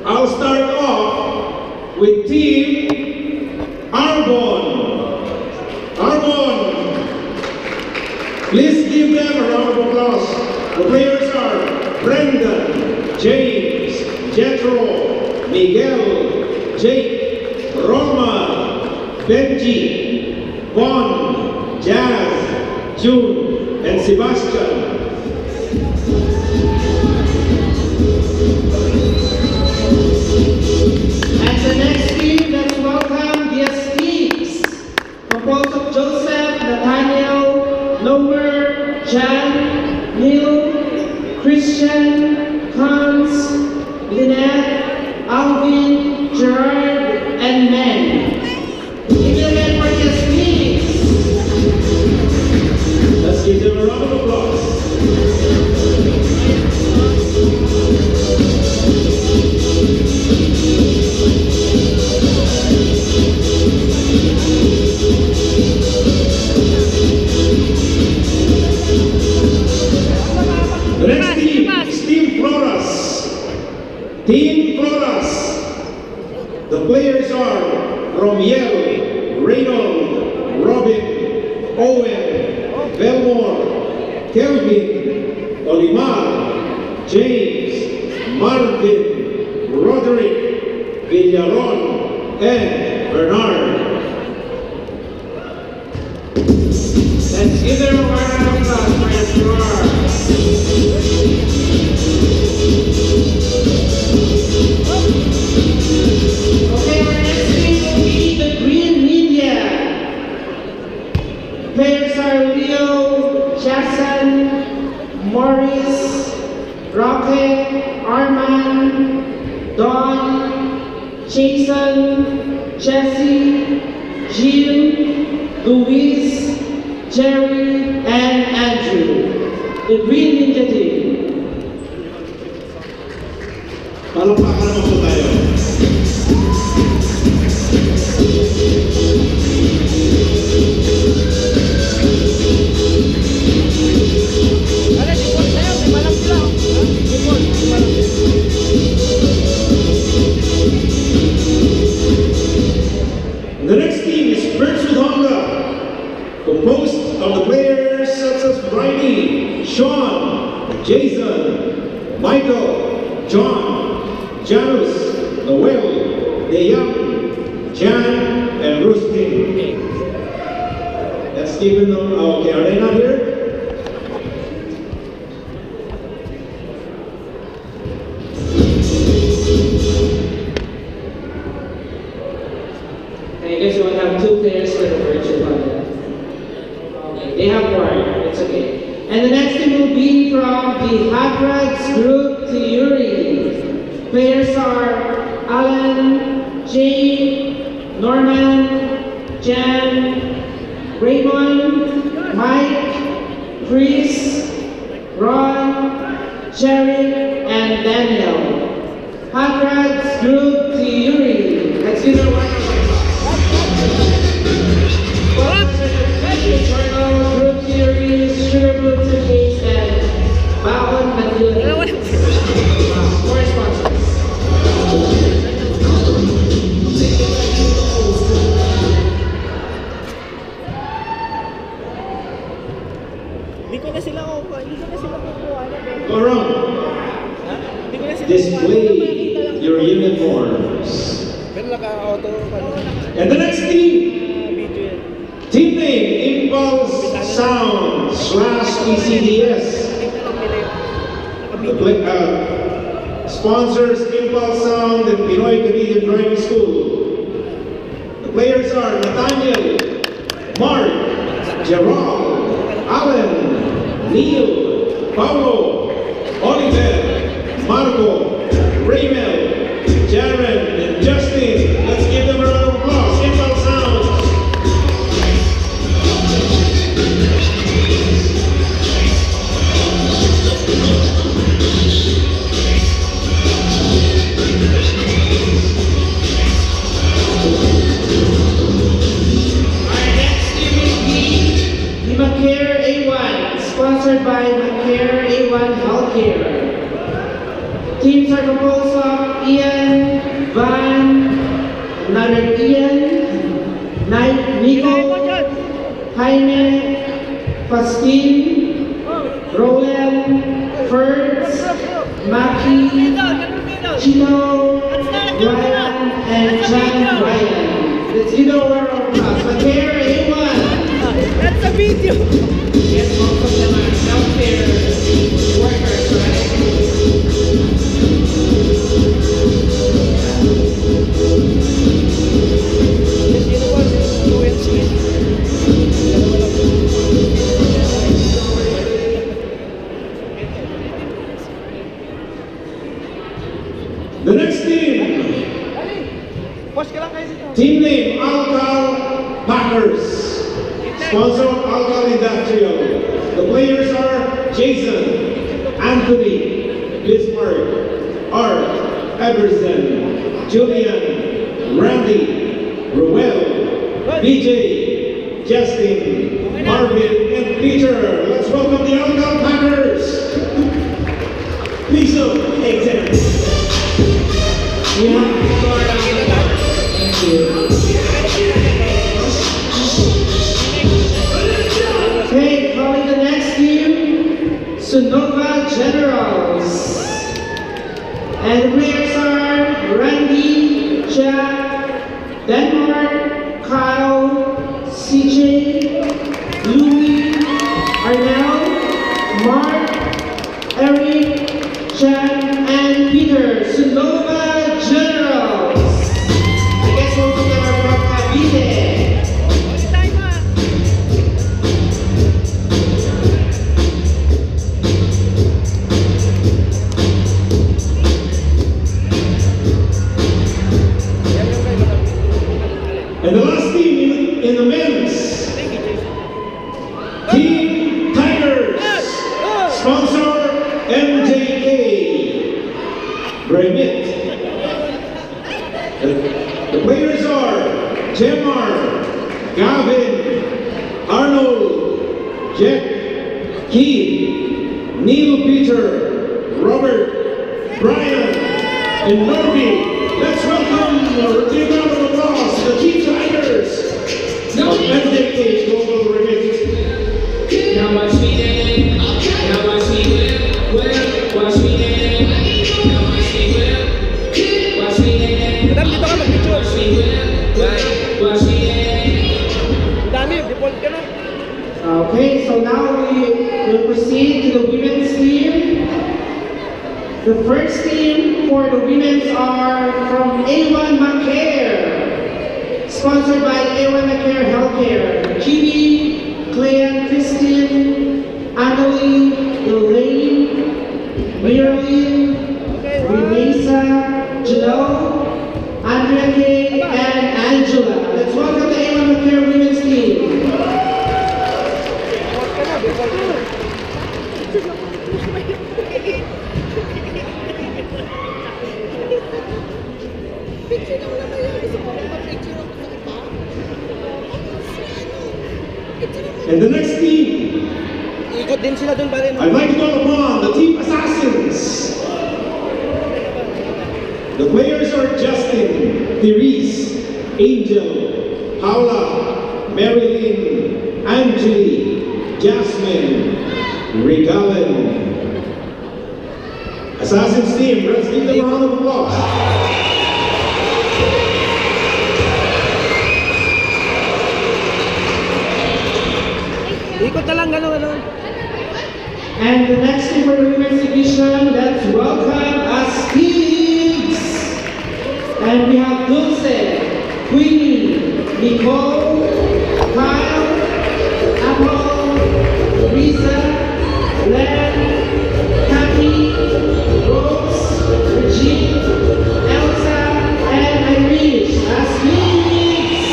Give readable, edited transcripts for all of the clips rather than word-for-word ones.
I'll start off with Team Arbonne. Arbonne, please give them a round of applause. The players are Brendan, James, Jethro, Miguel, Jake, Roma, Benji, Bon, Jazz, June, and Sebastian. And the next team, let's welcome the Esteems, composed of Joseph, Nathaniel, Lomer, Jan, Neil, Christian, Hans, Lynette, Alvin, Gerard, and Men. Give it again for the Esteems. Let's give them a round of applause. The next team is Team Floras. Team Floras. The players are Romiel, Reynold, Robin, Owen, Belmore, Kelvin, Olimar, James, Marvin, Roderick, Villaron, and Bernard. Let's give them a round of applause for the score. Okay, our next team will be the Green Media. Players are Leo, Jackson, Morris, Rocket, Arman, Don, Jason, Jesse, Jill, Luis, Jerry, and Andrew. The Green Ninja team. Palakpakan naman po tayo. The next team is Birchwood Honda, composed of the players such as Bridie, Sean, Jason, Michael, John, Janus, Noel, DeYoung, Jan, and Rustin. Let's give them, okay, are they not here? I guess you will have two players for the virtual Honda. Okay, they have one, it's okay. And the next team will be from the Hadrats Group Theory. Players are Alan, Jay, Norman, Jan, Raymond, Mike, Chris, Ron, Jerry, and Daniel. Hadrats Group Theory. Let's give it a round. Group Theory, Sugar Blue Cookies, and Bawon Manila. More sponsors. Hindi ko na sila kukuha. Go around. Display your uniforms. Pero naka-auto pa lang. And the next team, Video yan. team name Impulse Sound / PCDS. Sponsors Impulse Sound and Pinoy Canadian Driving School. The players are Nathaniel, Mark, Gerald, Alan, Neil, Paulo, Oliver, Marco, Raymel, Jaren, and Justin. Let's give them a round of applause. Impulse Sound. Our next team will be the Macare A1, sponsored by Macare A1 Joseph, Ian, Van, another Ian, Nico, Jaime, Pastin, Roland, Ferds, Maki, Chino, Ryan, and John Ryan. Let's give a round of applause. Macaire, A1. That's a video! Yes, most of them are self-care workers, right? Sino ba? Joel Smith. The next team, Post ka lang kayo dito. team name Alcal Packers. Sponsor Alcal Industrial. The players are Jason, Anthony, Bismarck, Art, Everson, Julian, Randy, Ruel, BJ, Justin, Marvin, and Peter. Let's welcome the Alcal Packers. Please examine. We have to start on the board. Thank you. Okay, calling the next team, Sonova Generals. And the players are Randy, Jack, Denmark, Kyle, CJ, Louis, Arnell, Mark, Eric, Chan, and Peter. Sonova Generals. I guess most of them are from Cavite. Time ah! And the last team in the men's, Team Tigers, sponsor MJK, Bremit. The players are Jemar, Gavin, Arnold, Jack, Keith, Neil Peter, Robert, Brian, and Norby. Let's welcome or give round of applause to the Team Tigers of MJK Global Remit. Now watch me then. Now watch me whip. Watch me then. Now watch me whip. Watch me then. Madam, dito ka mag-picture. Watch me whip. Watch me then. Ang dami, default ka na. Okay, so now we will proceed to the women's team. The first team for the women's are from A1 Macaire, sponsored by A1 Macaire Healthcare. Kimi, Clean, Christine, Annalie, Elaine, Marilyn, Renesa, Janelle, Andrea K, and Angela. Let's welcome the A1 Macaire women's team. Default ka na, default ka na. Picture daw naman yan. Gusto ko magpa-picture ako sa iba. Picture naman. And the next team, Ikot din sila dun pa rin. I'd like to call upon the Team Assassins. The players are Justin, Therese, Angel, Paula, Marilyn, Angeli, Jasmine, Regalen. Assassins team, let's give them a round of applause. Ikot na lang, gano'n. And the next team for the women's division, let's welcome Askids. And we have Dulce, Queenie, Nicole, Kyle, Apple, Risa, Len, Kathy, Rose, Regine, Elsa, and Irish. Askids.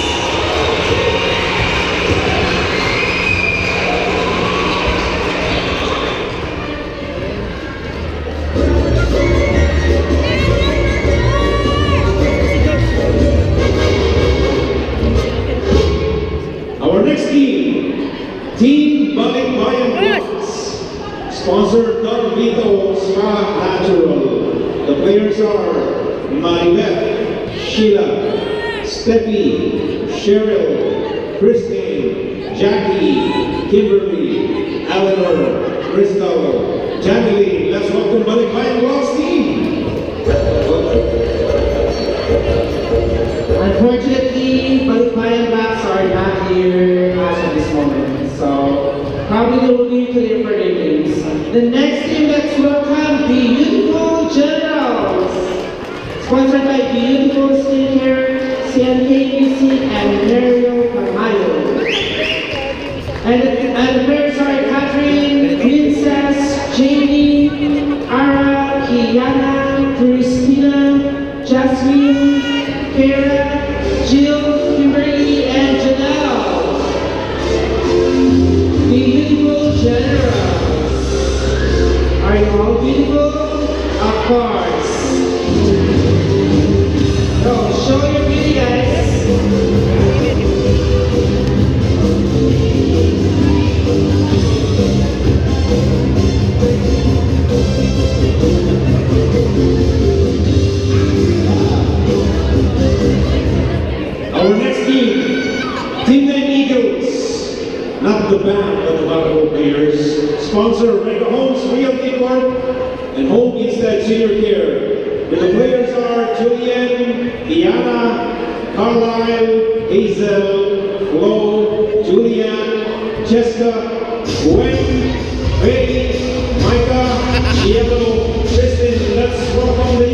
Our next team, Team Balikbayan Books, sponsored Don Vito Spa Natural. are Maribeth, Sheila, Steffi, Cheryl, Christine, Jackie, Kimberly, Eleanor, Crystal, Jamily. Let's welcome Balikbayan Gloss team. Unfortunately, Balikbayan Blacks are not here as of this moment, so probably they will be to their further games. The next team, let's welcome the Beautiful Generals, sponsored by Beautiful Skincare, CNK Music, and Mario Camayo. And the players are Catherine, Princess, Jamie, Ara, Kiana, Christina, Jasmine, Kara, Jill, Kimberly, and Janelle. Beautiful Generals. Are you all beautiful? Of course. So, show your beauty, guys. Our next team, Team 9 Eagles. Not the band, but the volleyball players. Sponsor Mega Homes Realty Corp and Home Instead Senior Care. And the players are Julian, Diana, Carlisle, Hazel, Flo, Julian, Jessica, Gwen, Faye, Micah, Diego, Kristen. Let's welcome the